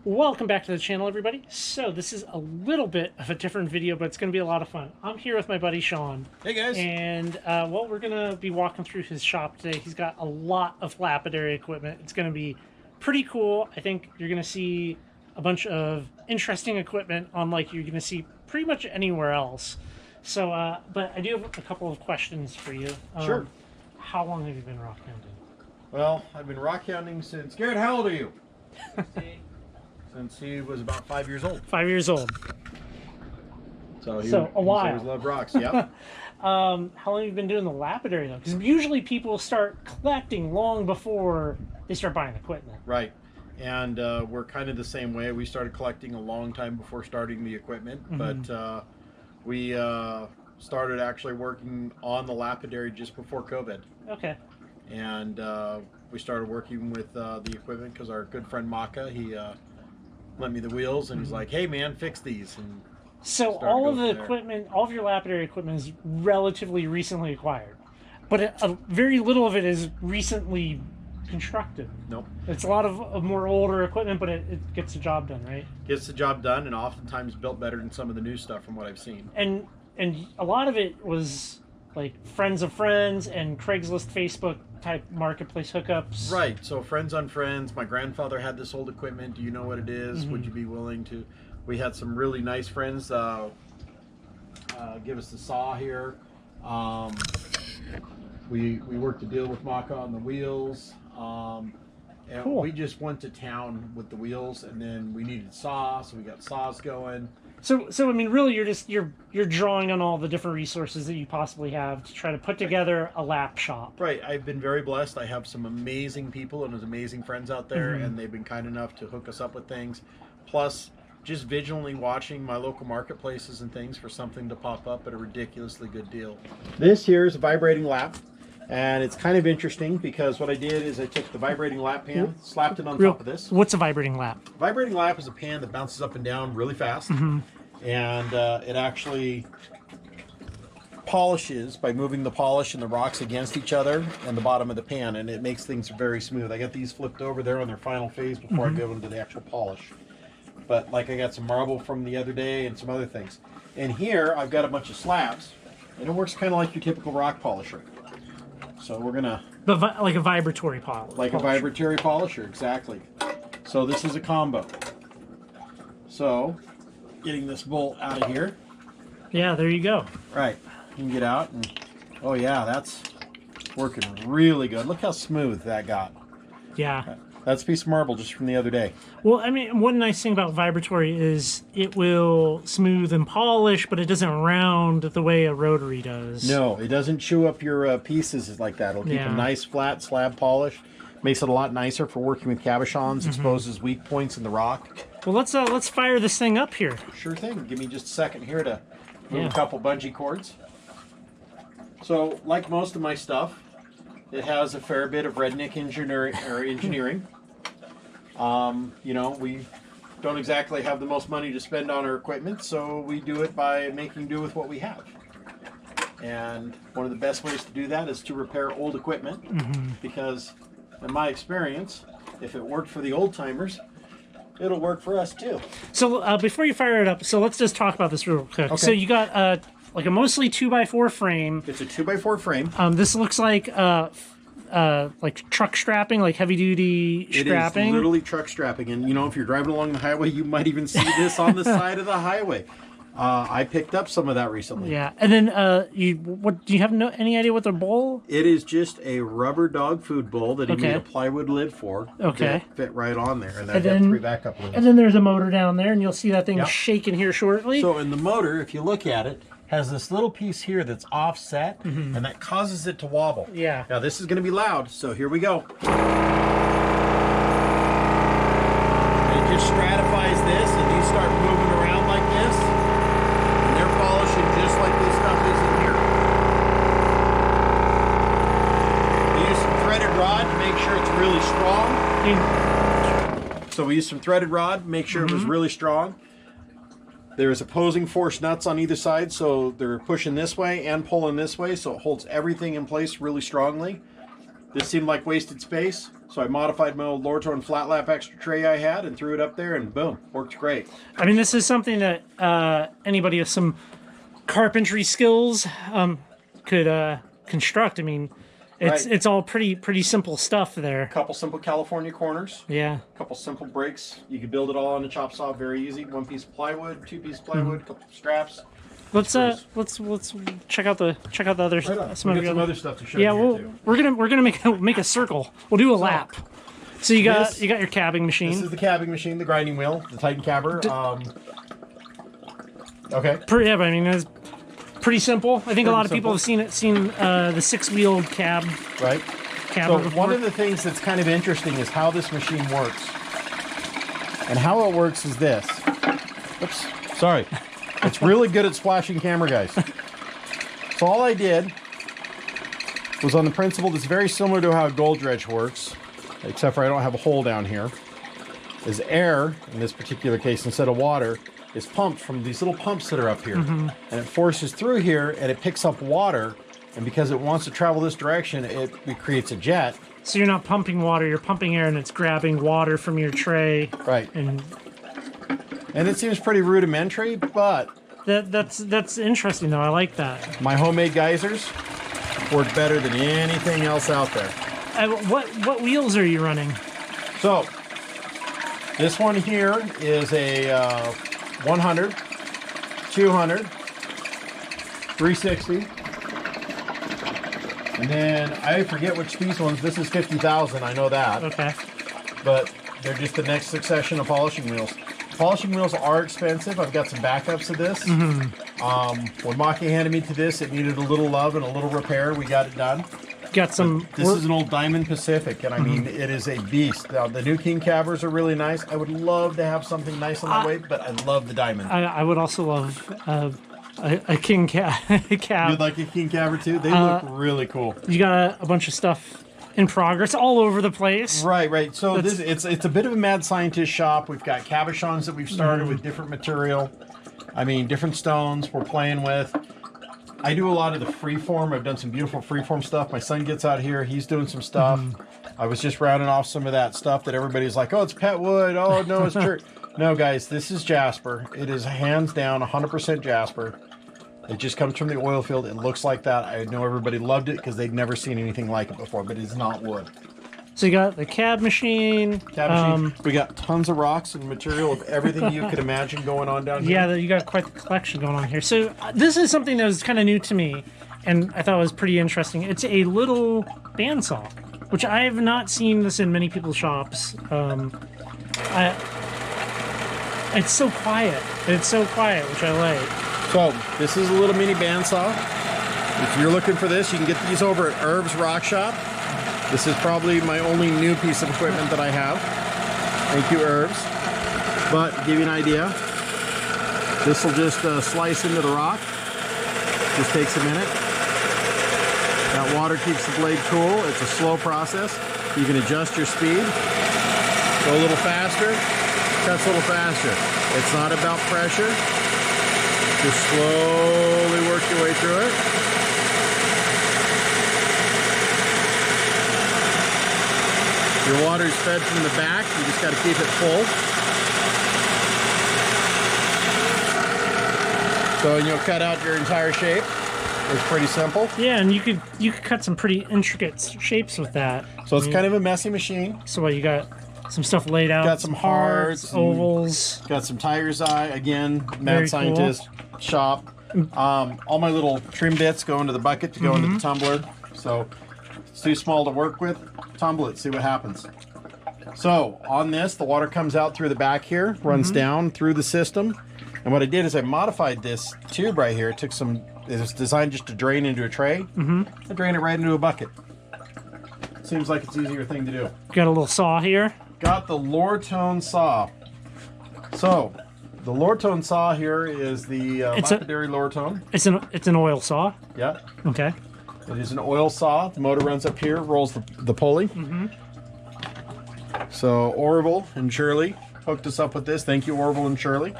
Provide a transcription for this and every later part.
Welcome back to the channel, everybody. So this is a little bit of a different video, but it's going to be a lot of fun. I'm here with my buddy Sean. Hey guys. And well, we're going to be walking through his shop today. He's got a lot of lapidary equipment. It's going to be pretty cool. I think you're going to see a bunch of interesting equipment unlike you're going to see pretty much anywhere else. So, but I do have a couple of questions for you. Sure. How long have you been rockhounding? Well, I've been rockhounding since... Garrett, how old are you? Since he was about 5 years old. 5 years old. So a while. He's always loved rocks, yeah. How long have you been doing the lapidary, though? Because usually people start collecting long before they start buying equipment. Right. And we're kind of the same way. We started collecting a long time before starting the equipment. But we started actually working on the lapidary just before COVID. Okay. And we started working with the equipment because our good friend Maka, he lent me the wheels and he's like, hey man, fix these. And so all of the equipment, all of your lapidary equipment is relatively recently acquired, but very little of it is recently constructed. Nope. It's a lot of more older equipment, but it gets the job done, right? Gets the job done, and oftentimes built better than some of the new stuff from what I've seen. And a lot of it was like friends of friends and Craigslist, Facebook type marketplace hookups. Right. So friends on friends. My grandfather had this old equipment. Do you know what it is? Would you be willing to? We had some really nice friends give us the saw here. We worked a deal with Maka on the wheels. And cool. We just went to town with the wheels, and then we needed saw, so we got saws going. So I mean, really, you're drawing on all the different resources that you possibly have to try to put together a lap shop. Right. I've been very blessed. I have some amazing people and amazing friends out there, and they've been kind enough to hook us up with things. Plus, just vigilantly watching my local marketplaces and things for something to pop up at a ridiculously good deal. This here is a vibrating lap, and it's kind of interesting because what I did is I took the vibrating lap pan, slapped it on top of this. What's a vibrating lap? Vibrating lap is a pan that bounces up and down really fast, and it actually polishes by moving the polish and the rocks against each other and the bottom of the pan, and it makes things very smooth. I got these flipped over there on their final phase before I go into the actual polish. But like I got some marble from the other day and some other things. And here I've got a bunch of slabs, and it works kind of like your typical rock polisher. So we're gonna... like a vibratory polish. Like a vibratory polisher, exactly. So this is a combo. So, getting this bolt out of here. Yeah, there you go. Right, you can get out and... Oh yeah, that's working really good. Look how smooth that got. Yeah. That's a piece of marble just from the other day. Well, I mean, one nice thing about vibratory is it will smooth and polish, but it doesn't round the way a rotary does. No, it doesn't chew up your pieces like that. It'll keep a nice flat slab polish. Makes it a lot nicer for working with cabochons, exposes weak points in the rock. Well, let's fire this thing up here. Sure thing. Give me just a second here to move a couple bungee cords. So, like most of my stuff, it has a fair bit of redneck engineering. You know, we don't exactly have the most money to spend on our equipment, so we do it by making do with what we have. And one of the best ways to do that is to repair old equipment, because in my experience, if it worked for the old timers, it'll work for us too. So before you fire it up, so let's just talk about this real quick. Okay. So you got like a mostly 2x4 frame. It's a 2x4 frame. This looks like truck strapping, like heavy duty strapping. It is literally truck strapping, and you know, if you're driving along the highway, you might even see this on the side of the highway. I picked up some of that recently. Yeah, and then do you have any idea what the bowl? It is just a rubber dog food bowl that he made a plywood lid for. Okay, that fit right on there, and that had 3 backup lids. And then there's a motor down there, and you'll see that thing shaking here shortly. So in the motor, if you look at it, has this little piece here that's offset, and that causes it to wobble. Yeah. Now this is going to be loud, so here we go. It just stratifies this, and these start moving around like this, and they're polishing just like this stuff is in here. We use some threaded rod to make sure it's really strong. So we used some threaded rod, make sure it was really strong. There's opposing force nuts on either side, so they're pushing this way and pulling this way, so it holds everything in place really strongly. This seemed like wasted space, so I modified my old Lortone flat lap extra tray I had and threw it up there, and boom, worked great. I mean, this is something that anybody with some carpentry skills could construct. I mean, it's all pretty simple stuff there. A couple simple California corners. Yeah. A couple simple breaks. You can build it all on a chop saw, very easy. One piece of plywood, two pieces of plywood, couple of straps. Let's check out the other some other stuff to show yeah, you. Yeah, we're gonna make a circle. We'll do a lap. So you got your cabbing machine. This is the cabbing machine, the grinding wheel, the Titan cabber. Okay. Yeah, but I mean it's pretty simple. I think a lot of people have seen the 6-wheeled cab. Right. So one of the things that's kind of interesting is how this machine works. And how it works is this. Oops. Sorry. It's really good at splashing camera guys. So all I did was on the principle that's very similar to how a gold dredge works, except for I don't have a hole down here, is air, in this particular case instead of water, is pumped from these little pumps that are up here. And it forces through here and it picks up water, and because it wants to travel this direction, it creates a jet. So you're not pumping water, you're pumping air, and it's grabbing water from your tray. Right. And it seems pretty rudimentary, but that's interesting though. I like that. My homemade geysers work better than anything else out there. What wheels are you running? So this one here is a 100, 200, 360, and then I forget which these ones. This is 50,000. I know that. Okay. But they're just the next succession of polishing wheels. Polishing wheels are expensive. I've got some backups of this. When Maki handed me to this, it needed a little love and a little repair. We got it done. Got some. This is an old Diamond Pacific, and I mean, it is a beast. Now, the new King Cabbers are really nice. I would love to have something nice on the way, but I love the Diamond. I would also love a King Cab. You'd like a King Cabber too? They look really cool. You got a bunch of stuff in progress all over the place. Right. So it's a bit of a mad scientist shop. We've got cabochons that we've started with different material. I mean, different stones we're playing with. I do a lot of the freeform. I've done some beautiful freeform stuff. My son gets out here. He's doing some stuff. I was just rounding off some of that stuff that everybody's like, oh, it's pet wood. Oh, no, it's church. No, guys, this is Jasper. It is hands down 100% Jasper. It just comes from the oil field. It looks like that. I know everybody loved it because they'd never seen anything like it before, but it's not wood. So you got the cab machine. We got tons of rocks and material of everything you could imagine going on down here. Yeah, you got quite the collection going on here. So this is something that was kind of new to me, and I thought was pretty interesting. It's a little bandsaw, which I have not seen this in many people's shops. It's so quiet. It's so quiet, which I like. So this is a little mini bandsaw. If you're looking for this, you can get these over at Herb's Rock Shop. This is probably my only new piece of equipment that I have. Thank you, Herbs. But to give you an idea, this will just slice into the rock. Just takes a minute. That water keeps the blade cool. It's a slow process. You can adjust your speed. Go a little faster, cuts a little faster. It's not about pressure. Just slowly work your way through it. Your water is fed from the back. You just got to keep it full. So you'll cut out your entire shape. It's pretty simple. Yeah, and you could cut some pretty intricate shapes with that. So it's kind of a messy machine. So what, you got some stuff laid out? Got some hearts, ovals. Got some tiger's eye. Again, mad scientist shop. All my little trim bits go into the bucket to go into the tumbler. So it's too small to work with. Tumble it, see what happens. So on this, the water comes out through the back here, runs down through the system. And what I did is I modified this tube right here. It was designed just to drain into a tray. I drain it right into a bucket. Seems like it's an easier thing to do. Got a little saw here. Got the Lortone saw. So the Lortone saw here is the Lapidary Lortone. It's an oil saw. Yeah. Okay. It is an oil saw. The motor runs up here, rolls the pulley. So Orville and Shirley hooked us up with this. Thank you, Orville and Shirley.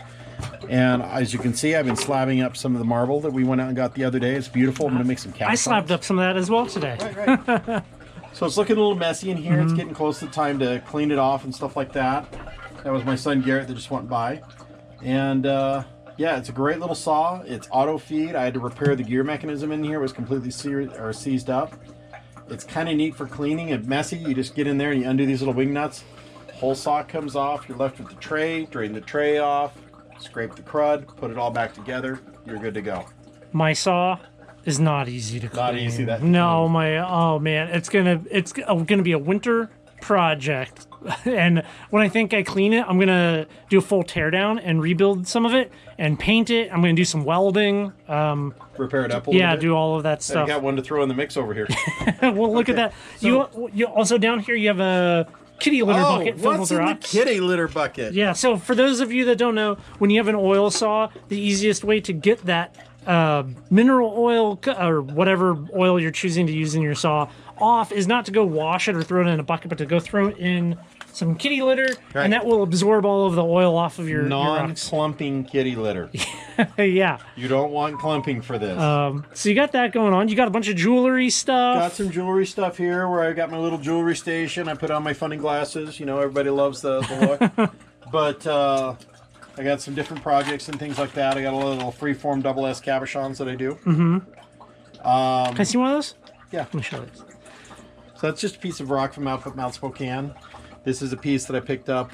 And as you can see, I've been slabbing up some of the marble that we went out and got the other day. It's beautiful. I'm going to make some cast. I slabbed up some of that as well today. Right. So it's looking a little messy in here. It's getting close to the time to clean it off and stuff like that. That was my son Garrett that just went by. And yeah, it's a great little saw. It's auto feed. I had to repair the gear mechanism in here. It was completely seized up. It's kind of neat for cleaning and messy. You just get in there and you undo these little wing nuts. Whole saw comes off. You're left with the tray. Drain the tray off. Scrape the crud. Put it all back together. You're good to go. My saw is not easy to clean. Not easy. That no, oh man, it's gonna be a winter project. And when I think I clean it, I'm gonna do a full teardown and rebuild some of it and paint it. I'm gonna do some welding. Repair it up a little bit. Do all of that stuff. I got one to throw in the mix over here. Well, look at that. So, you also down here you have a kitty litter bucket filled with rocks. What's in the kitty litter bucket? Yeah. So for those of you that don't know, when you have an oil saw, the easiest way to get that mineral oil or whatever oil you're choosing to use in your saw off is not to go wash it or throw it in a bucket, but to go throw it in some kitty litter, and that will absorb all of the oil off of your non-clumping kitty litter. Yeah. You don't want clumping for this. So you got that going on. You got a bunch of jewelry stuff. Got some jewelry stuff here where I got my little jewelry station. I put on my funny glasses. You know, everybody loves the look. But I got some different projects and things like that. I got a little freeform double S cabochons that I do. Can I see one of those? Yeah. Let me show this. So that's just a piece of rock from up at Mount Spokane. This is a piece that I picked up,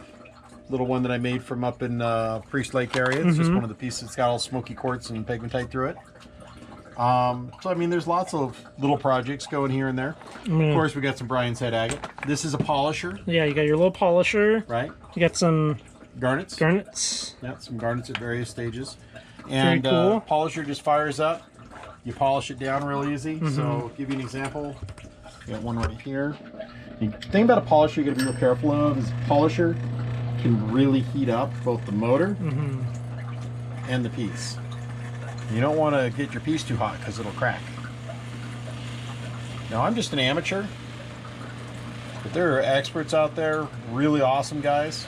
little one that I made from up in Priest Lake area. It's just one of the pieces. It's got all smoky quartz and pegmatite through it. So I mean, there's lots of little projects going here and there. Of course, we got some Brian's Head agate. This is a polisher. Yeah, you got your little polisher. Right. You got some garnets. Yeah, some garnets at various stages. And very cool. Polisher just fires up. You polish it down real easy. So I'll give you an example. You got one right here. The thing about a polisher you got to be real careful of is polisher can really heat up both the motor and the piece. You don't want to get your piece too hot because it'll crack. Now I'm just an amateur, but there are experts out there, really awesome guys.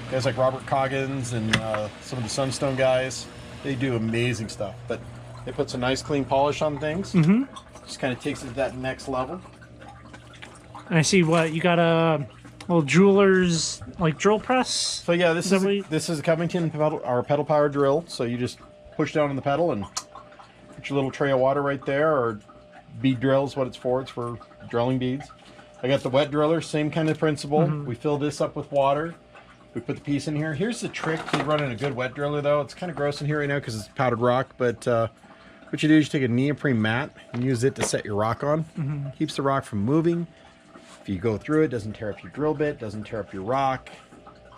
Guys like Robert Coggins and some of the Sunstone guys. They do amazing stuff, but they put some nice clean polish on things. Just kind of takes it to that next level. And I see what you got a little jeweler's like drill press. So yeah, this is a Covington pedal power drill. So you just push down on the pedal and put your little tray of water right there, or bead drill is what it's for. It's for drilling beads. I got the wet driller, same kind of principle. We fill this up with water. We put the piece in here. Here's the trick to running a good wet driller though. It's kind of gross in here right now because it's powdered rock, but what you do is you take a neoprene mat and use it to set your rock on. Keeps the rock from moving. If you go through it, doesn't tear up your drill bit, doesn't tear up your rock.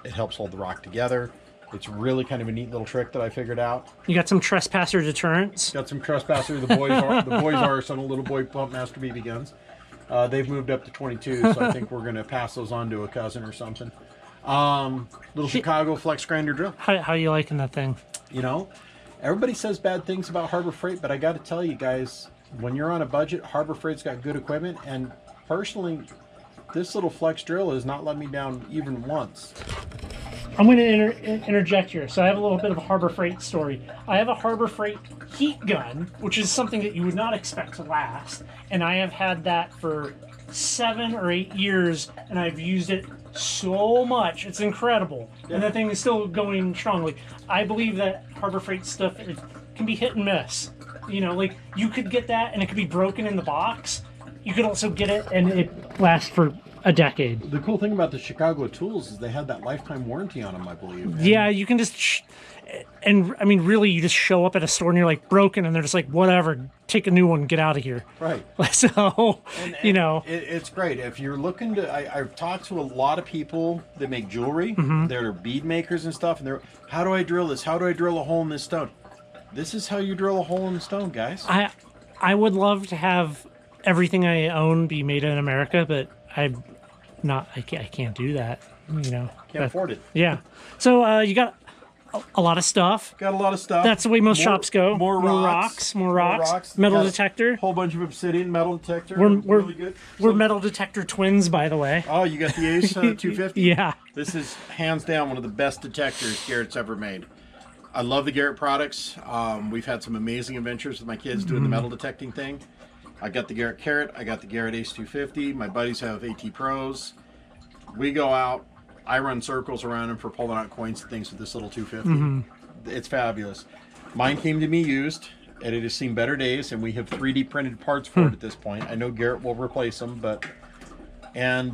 It helps hold the rock together. It's really kind of a neat little trick that I figured out. You got some trespasser deterrents. Got some trespasser. The boys are some little boy pump master BB guns. They've moved up to 22, so I think we're going to pass those on to a cousin or something. Little Chicago flex grinder drill. How you liking that thing? You know, everybody says bad things about Harbor Freight, but I got to tell you guys, when you're on a budget, Harbor Freight's got good equipment, and personally, this little flex drill has not let me down even once. I'm going to interject here. So I have a little bit of a Harbor Freight story. I have a Harbor Freight heat gun, which is something that you would not expect to last. And I have had that for 7 or 8 years, and I've used it so much. It's incredible. And that thing is still going strongly. I believe that Harbor Freight stuff, it can be hit and miss. You know, like you could get that and it could be broken in the box. You could also get it and it lasts for a decade. The cool thing about the Chicago tools is they had that lifetime warranty on them, I believe. And yeah, you can just, and I mean, really, you just show up at a store and you're like broken, and they're just like, whatever, take a new one, get out of here. Right. So, you know, it's great if you're looking to. I've talked to a lot of people that make jewelry. They're bead makers and stuff, and they're, how do I drill this? How do I drill a hole in this stone? This is how you drill a hole in the stone, guys. I would love to have everything I own be made in America, but I can't do that, you know. Can't afford it. Yeah. So you got a lot of stuff. Got a lot of stuff. That's the way most shops go. More rocks. Metal detector. Whole bunch of obsidian metal detector. We're really good. We're metal detector twins, by the way. Oh, you got the Ace 250? Yeah. This is hands down one of the best detectors Garrett's ever made. I love the Garrett products. We've had some amazing adventures with my kids doing the metal detecting thing. I got the Garrett Carrot. I got the Garrett Ace 250. My buddies have AT Pros. We go out. I run circles around them for pulling out coins and things with this little 250. It's fabulous. Mine came to me used, and it has seen better days, and we have 3D printed parts for it at this point. I know Garrett will replace them, and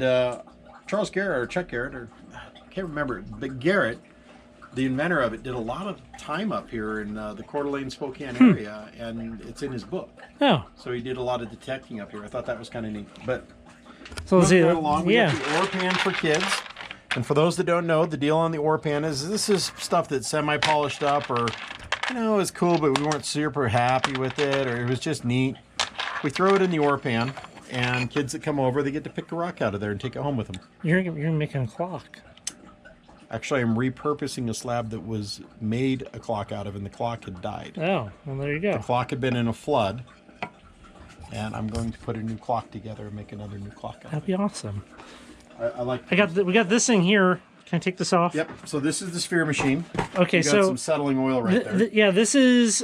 Charles Garrett, or Chuck Garrett, or I can't remember, but Garrett, the inventor of it, did a lot of time up here in the Coeur d'Alene, Spokane area, and it's in his book. Oh. So he did a lot of detecting up here. I thought that was kind of neat. But so let's see. Right along, we got the ore pan for kids. And for those that don't know, the deal on the ore pan is this is stuff that's semi-polished up, or, you know, it's cool, but we weren't super happy with it, or it was just neat. We throw it in the ore pan, and kids that come over, they get to pick a rock out of there and take it home with them. You're making a clock. Actually, I'm repurposing a slab that was made a clock out of, and the clock had died. Oh, well, there you go. The clock had been in a flood, and I'm going to put a new clock together and make another new clock out of it. That'd be awesome. I like. We got this thing here. Can I take this off? Yep. So this is the sphere machine. Okay, you got so some settling oil right there. Yeah, this is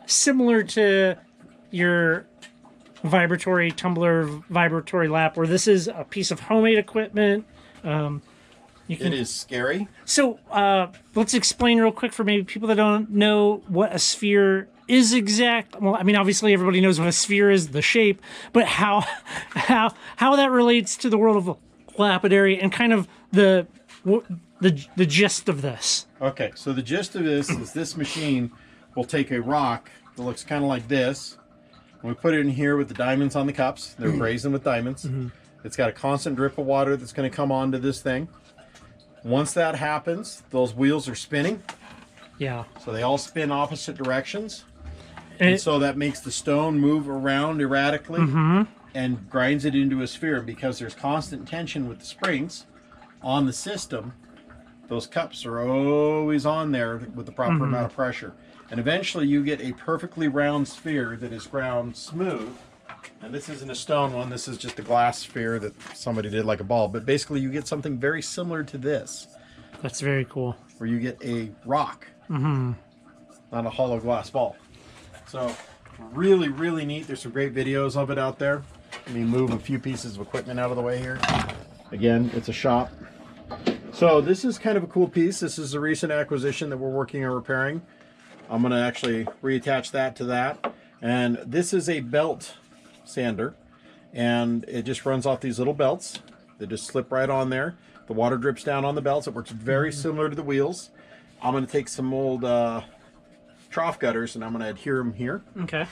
similar to your vibratory tumbler, vibratory lap, where this is a piece of homemade equipment. It is scary. So let's explain real quick for maybe people that don't know what a sphere is exact. Well, I mean, obviously everybody knows what a sphere is, the shape, but how that relates to the world of lapidary and kind of the gist of this. Okay, so the gist of this is this machine will take a rock that looks kind of like this, and we put it in here with the diamonds on the cups. They're brazen with diamonds. It's got a constant drip of water that's going to come onto this thing. Once that happens, those wheels are spinning. Yeah. So they all spin opposite directions. And so that makes the stone move around erratically and grinds it into a sphere. Because there's constant tension with the springs on the system, those cups are always on there with the proper amount of pressure. And eventually you get a perfectly round sphere that is ground smooth. And this isn't a stone one, this is just a glass sphere that somebody did like a ball. But basically you get something very similar to this. That's very cool. Where you get a rock, not a hollow glass ball. So really, really neat. There's some great videos of it out there. Let me move a few pieces of equipment out of the way here. Again, it's a shop. So this is kind of a cool piece. This is a recent acquisition that we're working on repairing. I'm going to actually reattach that to that. And this is a belt sander, and it just runs off these little belts. They just slip right on there. The water drips down on the belts. It works very similar to the wheels. I'm going to take some old trough gutters and I'm going to adhere them here. Okay.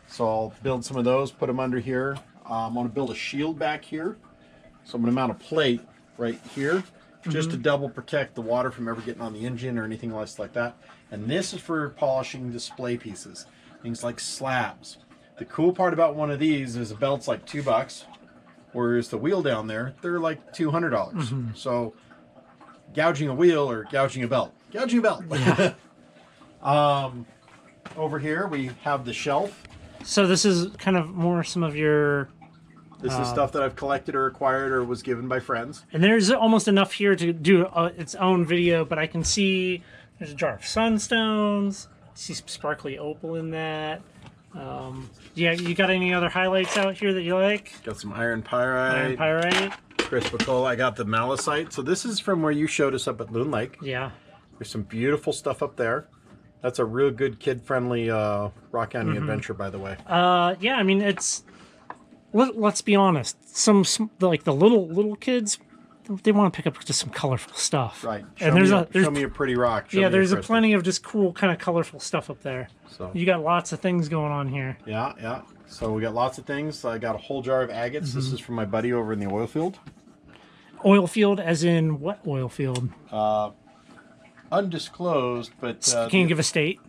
So I'll build some of those, put them under here. I'm going to build a shield back here. So I'm going to mount a plate right here just to double protect the water from ever getting on the engine or anything else like that. And this is for polishing display pieces, things like slabs. The cool part about one of these is the belt's like $2, whereas the wheel down there, they're like $200. So gouging a wheel or gouging a belt. Gouging a belt. Yeah. Over here we have the shelf. So this is kind of more some of your... This is stuff that I've collected or acquired or was given by friends. And there's almost enough here to do its own video, but I can see there's a jar of sunstones. See some sparkly opal in that. Yeah, you got any other highlights out here that you like? Got some iron pyrite. Iron pyrite. Crispacola. I got the malachite. So this is from where you showed us up at Loon Lake. Yeah. There's some beautiful stuff up there. That's a real good kid-friendly rockhounding adventure, by the way. Yeah, I mean, it's... Let's be honest. Some like the little kids, they want to pick up just some colorful stuff. Right. And Show me a pretty rock. Yeah, there's plenty of just cool kind of colorful stuff up there. So you got lots of things going on here. Yeah, yeah. So we got lots of things. I got a whole jar of agates. This is from my buddy over in the oil field. Oil field, as in what oil field? Undisclosed, but Can you give a state?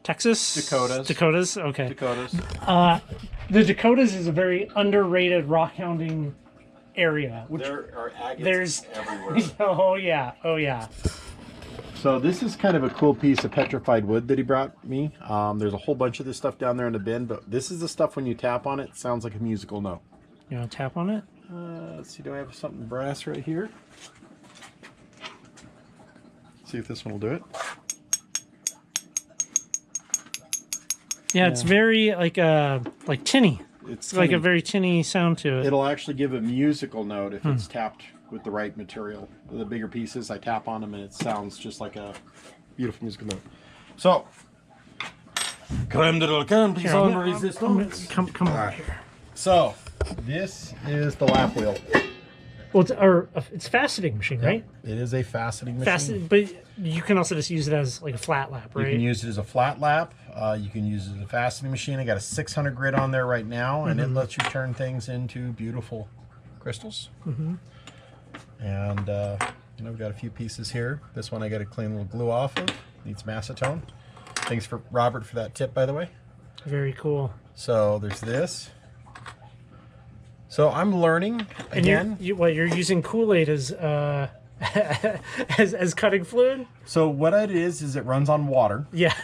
Texas? Dakotas. Dakotas? Okay. Dakotas. The Dakotas is a very underrated rockhounding area. Which There are agates everywhere. Oh yeah, oh yeah. So this is kind of a cool piece of petrified wood that he brought me. There's a whole bunch of this stuff down there in the bin, but this is the stuff when you tap on it, it sounds like a musical note. You want to tap on it? Let's see, do I have something brass right here? See if this one will do it. Yeah, it's very like tinny. It's like a tinny. very tinny sound to it. It'll actually give a musical note if it's tapped with the right material. The bigger pieces, I tap on them and it sounds just like a beautiful musical note. So, crème de la crème, please on resistance. Come over here. So, this is the lap wheel. Well, it's a faceting machine, right? It is a faceting machine. But you can also just use it as like a flat lap, right? You can use it as a flat lap. You can use it as a faceting machine. I got a 600 grit on there right now, and it lets you turn things into beautiful crystals. And we've got a few pieces here. This one I got to clean a little glue off of. Needs macetone. Thanks for Robert for that tip, by the way. Very cool. So there's this. So I'm learning again. And you're using Kool-Aid as as cutting fluid? So what it is it runs on water. Yeah.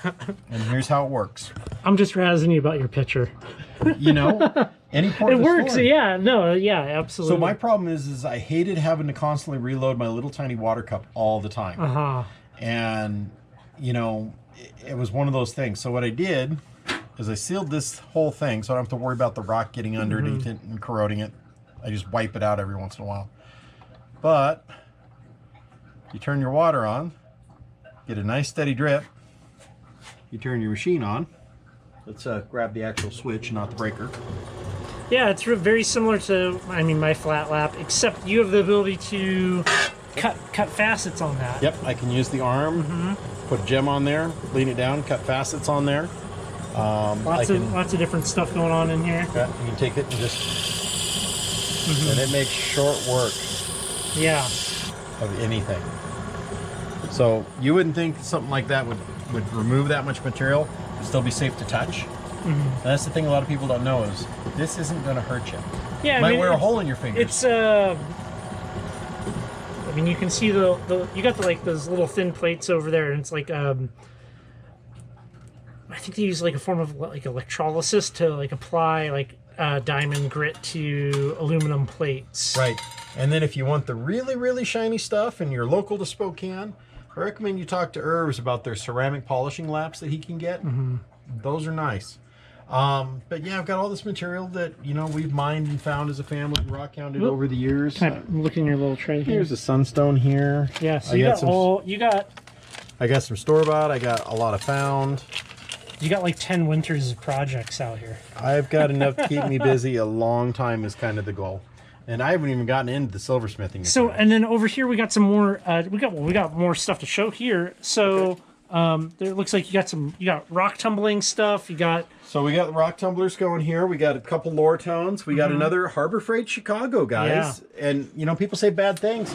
And here's how it works. I'm just razzing you about your picture. You know, any part it of the works. story. Yeah. No. Yeah. Absolutely. So my problem is I hated having to constantly reload my little tiny water cup all the time. And you know, it was one of those things. So what I did is I sealed this whole thing so I don't have to worry about the rock getting underneath it and corroding it. I just wipe it out every once in a while. But you turn your water on, get a nice steady drip. You turn your machine on. Let's grab the actual switch, not the breaker. Yeah, it's very similar to, my flat lap, except you have the ability to cut facets on that. Yep, I can use the arm, put a gem on there, lean it down, cut facets on there. Lots of different stuff going on in here. Yeah, you can take it and just, and it makes short work. Yeah. Of anything. So you wouldn't think something like that would remove that much material and still be safe to touch. And that's the thing a lot of people don't know is this isn't going to hurt you. Yeah, Might wear a hole in your fingers. It's you can see you got those little thin plates over there, and it's like I think they use like a form of like electrolysis to like apply like diamond grit to aluminum plates. Right. And then if you want the really, really shiny stuff and you're local to Spokane, I recommend you talk to Irvs about their ceramic polishing laps that he can get. Those are nice. But yeah, I've got all this material that, we've mined and found as a family, rockhounded over the years. Can I look in your little tray here? Here's a sunstone here. Yeah, so I got some store-bought. I got a lot of found. You got like 10 winters of projects out here. I've got enough to keep me busy a long time is kind of the goal. And I haven't even gotten into the silversmithing. So, and then over here we got some more. We got more stuff to show here. So, there looks like you got rock tumbling stuff. So we got the rock tumblers going here. We got a couple lower tones. We got another Harbor Freight Chicago, guys. Yeah. And people say bad things,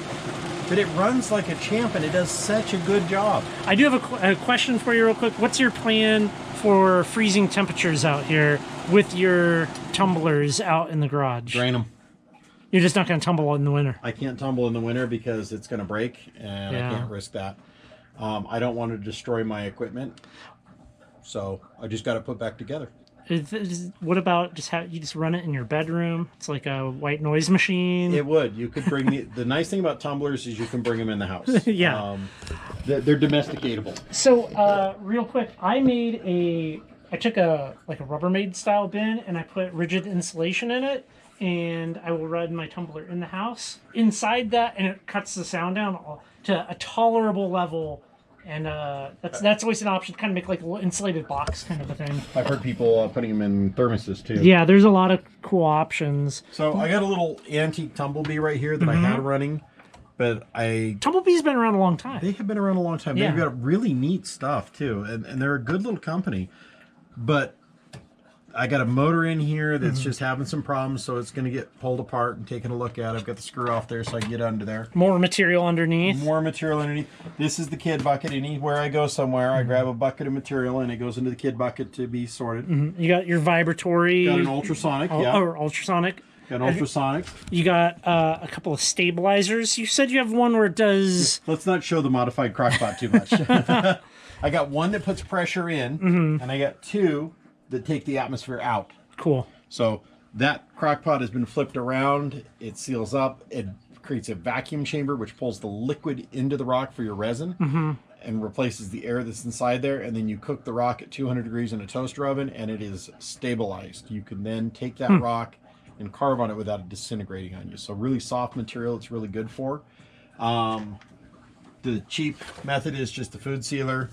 but it runs like a champ and it does such a good job. I do have a question for you real quick. What's your plan for freezing temperatures out here with your tumblers out in the garage? Drain them. You're just not going to tumble in the winter. I can't tumble in the winter because it's going to break, and I can't risk that. I don't want to destroy my equipment, so I just got to put back together. What about you just run it in your bedroom? It's like a white noise machine. It would. You could bring the nice thing about tumblers is you can bring them in the house. Yeah. They're domesticatable. So, real quick, I took a Rubbermaid style bin and I put rigid insulation in it. And I will run my tumbler in the house inside that, and it cuts the sound down to a tolerable level. And that's always an option, kind of make like a little insulated box kind of a thing. I've heard people putting them in thermoses too. Yeah, there's a lot of cool options. So I got a little antique Tumblebee right here that I had running, but Tumblebee's been around a long time. They have been around a long time. Yeah. They've got really neat stuff too, and they're a good little company, but I got a motor in here that's just having some problems, so it's going to get pulled apart and taken a look at. I've got the screw off there so I can get under there. More material underneath. More material underneath. This is the kid bucket. Anywhere I go somewhere, I grab a bucket of material and it goes into the kid bucket to be sorted. You got your vibratory. Got an ultrasonic, yeah. Or ultrasonic. Got an ultrasonic. You got a couple of stabilizers. You said you have one where it does... Let's not show the modified crockpot too much. I got one that puts pressure in, and I got two that take the atmosphere out. Cool. So that crock pot has been flipped around. It seals up. It creates a vacuum chamber which pulls the liquid into the rock for your resin. and replaces the air that's inside there, and then you cook the rock at 200 degrees in a toaster oven, and it is stabilized. You can then take that rock and carve on it without it disintegrating on you. So really soft material, it's really good for. The cheap method is just the food sealer.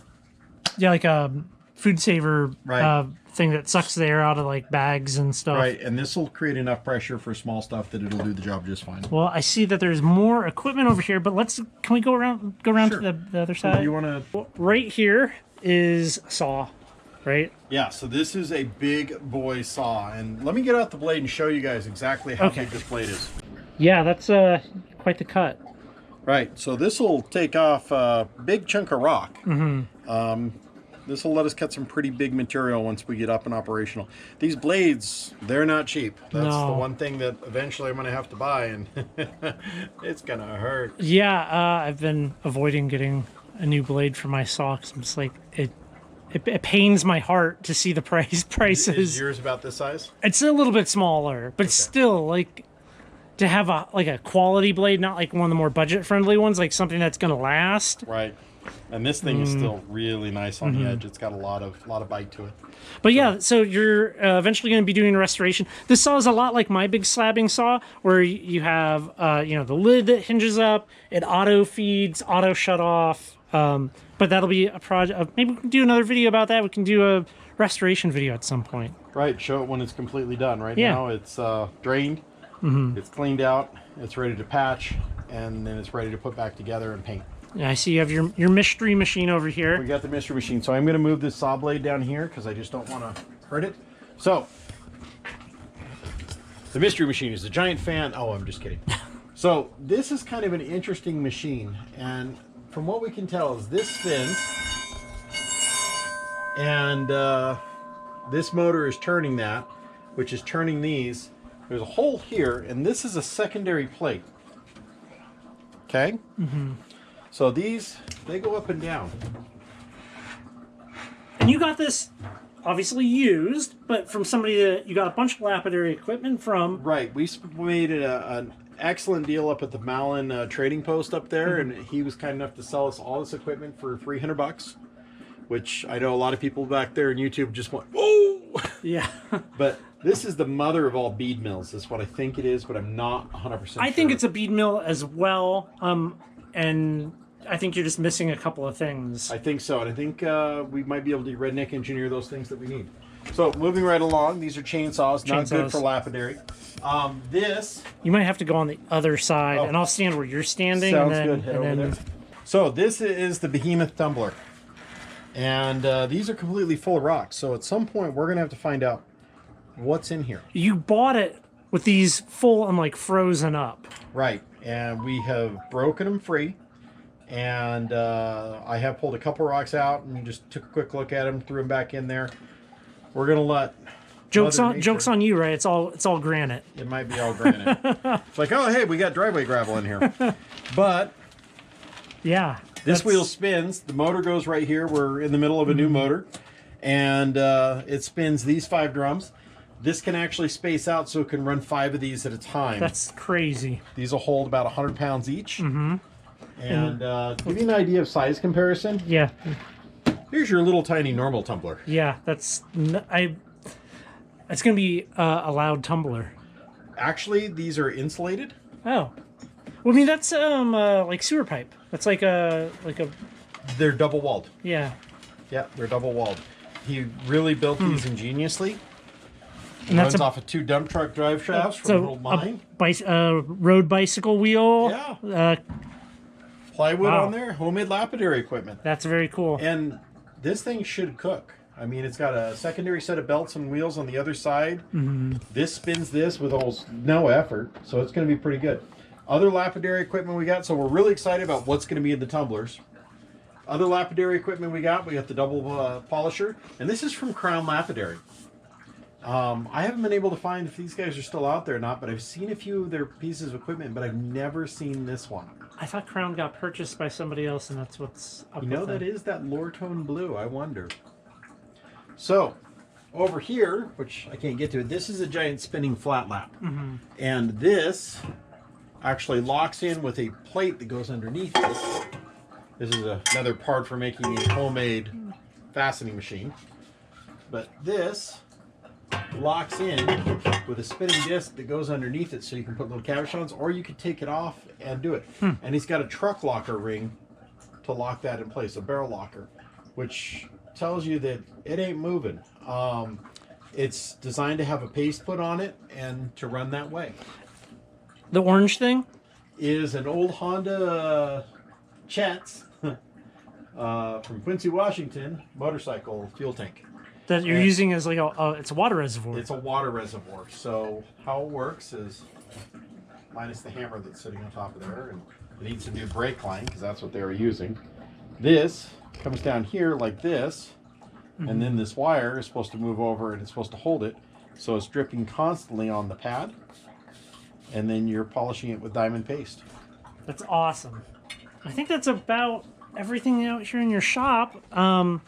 Yeah, like a food saver Right. thing that sucks the air out of like bags and stuff. Right, and this will create enough pressure for small stuff that it'll do the job just fine. Well, I see that there's more equipment over here, but can we go around Sure. to the other side? You want to? Well, right here is a saw, right? Yeah, so this is a big boy saw, and let me get out the blade and show you guys exactly how big this blade is. Yeah, that's quite the cut. Right, so this will take off a big chunk of rock. This will let us cut some pretty big material once we get up and operational. These blades, they're not cheap. That's the one thing that eventually I'm going to have to buy, and it's going to hurt. Yeah, I've been avoiding getting a new blade for my saw because I'm just like, it pains my heart to see the prices. Is yours about this size? It's a little bit smaller, but still, like, to have a quality blade, not like one of the more budget-friendly ones, like something that's going to last. Right. And this thing is still really nice on the edge. It's got a lot of bite to it. But yeah, so you're eventually going to be doing restoration. This saw is a lot like my big slabbing saw, where you have the lid that hinges up, it auto feeds, auto shut off. But that'll be a project. Maybe we can do another video about that. We can do a restoration video at some point. Right. Show it when it's completely done. Right Yeah. now it's drained, it's cleaned out, it's ready to patch, and then it's ready to put back together and paint. Yeah, I see you have your mystery machine over here. We got the mystery machine, so I'm going to move this saw blade down here because I just don't want to hurt it. So, the mystery machine is a giant fan. Oh, I'm just kidding. So, this is kind of an interesting machine, and from what we can tell is this spins, and this motor is turning that, which is turning these. There's a hole here, and this is a secondary plate. Okay? So these, they go up and down. And you got this obviously used, but from somebody that you got a bunch of lapidary equipment from. Right. We made an excellent deal up at the Malin trading post up there, and he was kind enough to sell us all this equipment for $300, which I know a lot of people back there in YouTube just went, whoa! Yeah. But this is the mother of all bead mills, is what I think it is, but I'm not 100% sure. I think it's a bead mill as well, and I think you're just missing a couple of things. I think so, and I think we might be able to redneck engineer those things that we need. So moving right along, these are chainsaws, not good for lapidary. This you might have to go on the other side, and I'll stand where you're standing. sounds and then, good. Head and over then, there. So this is the behemoth tumbler, and these are completely full of rocks. So at some point, we're gonna have to find out what's in here. You bought it with these full and like frozen up. Right, and we have broken them free. And I have pulled a couple rocks out and just took a quick look at them, threw them back in there. We're gonna let jokes on you, right? It's all granite. It might be all granite. It's like, oh hey, we got driveway gravel in here. But yeah, this wheel spins. The motor goes right here. We're in the middle of a new motor, and it spins these 5 drums. This can actually space out, so it can run 5 of these at a time. That's crazy. These will hold about 100 pounds each. And to give you an idea of size comparison, Yeah, here's your little tiny normal tumbler. yeah. It's gonna be a loud tumbler. Actually, these are insulated. Oh, well, I mean that's like sewer pipe. That's like a They're double walled. yeah. Yeah, they're double walled. He really built these ingeniously. And that's runs off of 2 dump truck drive shafts from an old mine. Road bicycle wheel. Yeah. Plywood Wow. on there, homemade lapidary equipment. That's very cool. And this thing should cook. I mean, it's got a secondary set of belts and wheels on the other side. This spins this with almost no effort, so it's going to be pretty good. Other lapidary equipment we got, so we're really excited about what's going to be in the tumblers. Other lapidary equipment we got the double polisher, and this is from Crown Lapidary. I haven't been able to find if these guys are still out there or not, but I've seen a few of their pieces of equipment, but I've never seen this one. I thought Crown got purchased by somebody else, and that's what's up. You know, that is that Lortone blue. I wonder. So, over here, which I can't get to, this is a giant spinning flat lap. And this actually locks in with a plate that goes underneath this. This is another part for making a homemade fastening machine. But this locks in with a spinning disc that goes underneath it, so you can put little cabochons, or you could take it off and do it. And he's got a truck locker ring to lock that in place, a barrel locker, which tells you that it ain't moving. It's designed to have a paste put on it and to run that way. The orange thing is an old Honda Chet's from Quincy, Washington, motorcycle fuel tank. That you're using as like it's a water reservoir. It's a water reservoir. So how it works is, minus the hammer that's sitting on top of there, and it needs a new brake line because that's what they were using. This comes down here like this, and then this wire is supposed to move over and it's supposed to hold it. So it's dripping constantly on the pad, and then you're polishing it with diamond paste. That's awesome. I think that's about everything out here in your shop.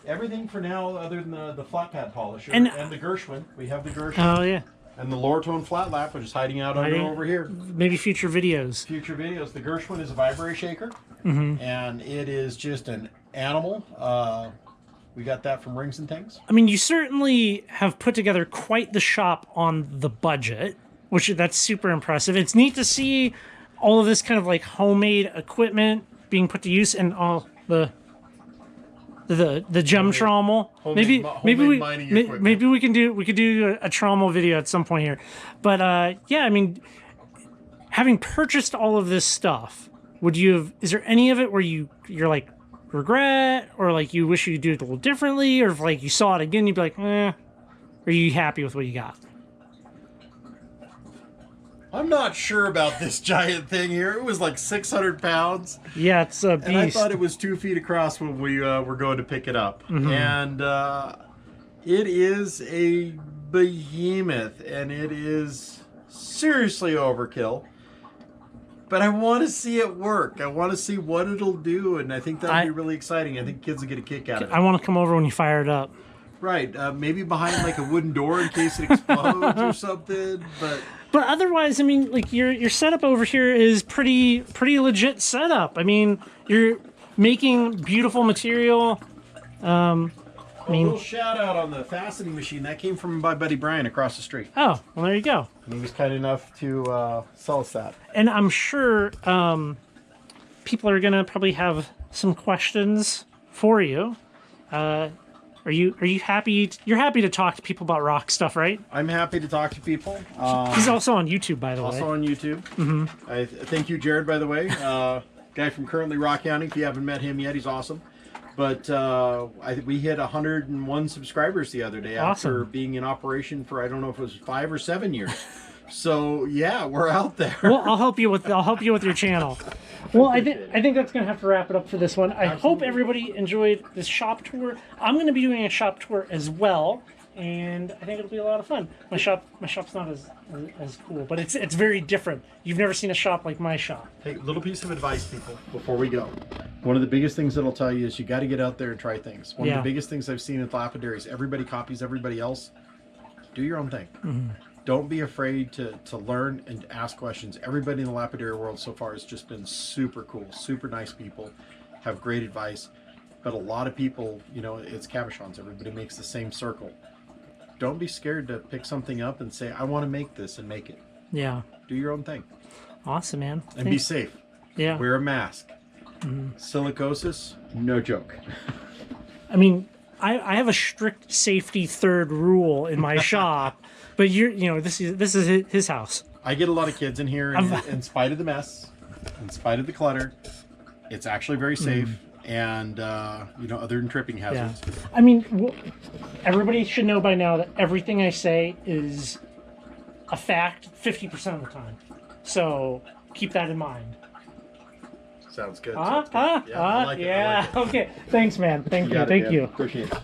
Everything for now, other than the flat pad polisher and the Gershwin. We have the Gershwin. Oh yeah. And the lower tone flat lap, which is hiding out under over here. Maybe future videos. Future videos. The Gershwin is a vibrary shaker, and it is just an animal. We got that from Rings and Things. I mean, you certainly have put together quite the shop on the budget, which that's super impressive. It's neat to see all of this kind of like homemade equipment being put to use, and all the gem trommel. Maybe we can do a trommel video at some point here. But yeah, I mean, having purchased all of this stuff, is there any of it where you're like regret, or like you wish you'd do it a little differently, or if like you saw it again you'd be like, or are you happy with what you got? I'm not sure about this giant thing here. It was like 600 pounds. Yeah, it's a beast. And I thought it was 2 feet across when we were going to pick it up. And it is a behemoth, and it is seriously overkill. But I want to see it work. I want to see what it'll do, and I think that'll be really exciting. I think kids will get a kick out of it. I want to come over when you fire it up. Right. Maybe behind like a wooden door in case it explodes or something, But otherwise, I mean, like your setup over here is pretty legit setup. I mean, you're making beautiful material. A little shout out on the fastening machine that came from my buddy Brian across the street. Oh, well, there you go. And he was kind enough to sell us that. And I'm sure people are gonna probably have some questions for you. Are you happy? You're happy to talk to people about rock stuff, right? I'm happy to talk to people. He's also on YouTube, by the way. Also on YouTube. I thank you, Jared, by the way. Guy from Currently Rockhounding. If you haven't met him yet, he's awesome. But we hit 101 subscribers the other day after being in operation for, I don't know if it was 5 or 7 years. So yeah, we're out there. Well, I'll help you with your channel. Well, I think that's gonna have to wrap it up for this one. I hope everybody enjoyed this shop tour. I'm gonna be doing a shop tour as well, and I think it'll be a lot of fun. My shop's not as cool, but it's very different. You've never seen a shop like my shop. Hey, little piece of advice, people, before we go. One of the biggest things that'll tell you is you got to get out there and try things. One of the biggest things I've seen in Lapidary is everybody copies everybody else. Do your own thing. Don't be afraid to learn and ask questions. Everybody in the Lapidary world so far has just been super cool, super nice people, have great advice. But a lot of people, it's cabochons. Everybody makes the same circle. Don't be scared to pick something up and say, I want to make this, and make it. Yeah. Do your own thing. Awesome, man. And be safe. Yeah. Wear a mask. Silicosis, no joke. I mean, I have a strict safety third rule in my shop, but this is his house. I get a lot of kids in here, and in spite of the mess, in spite of the clutter, it's actually very safe. And other than tripping hazards. Yeah. I mean, everybody should know by now that everything I say is a fact 50% of the time. So keep that in mind. Sounds good. I like it. Okay. Thanks, man. Thank you. Appreciate it.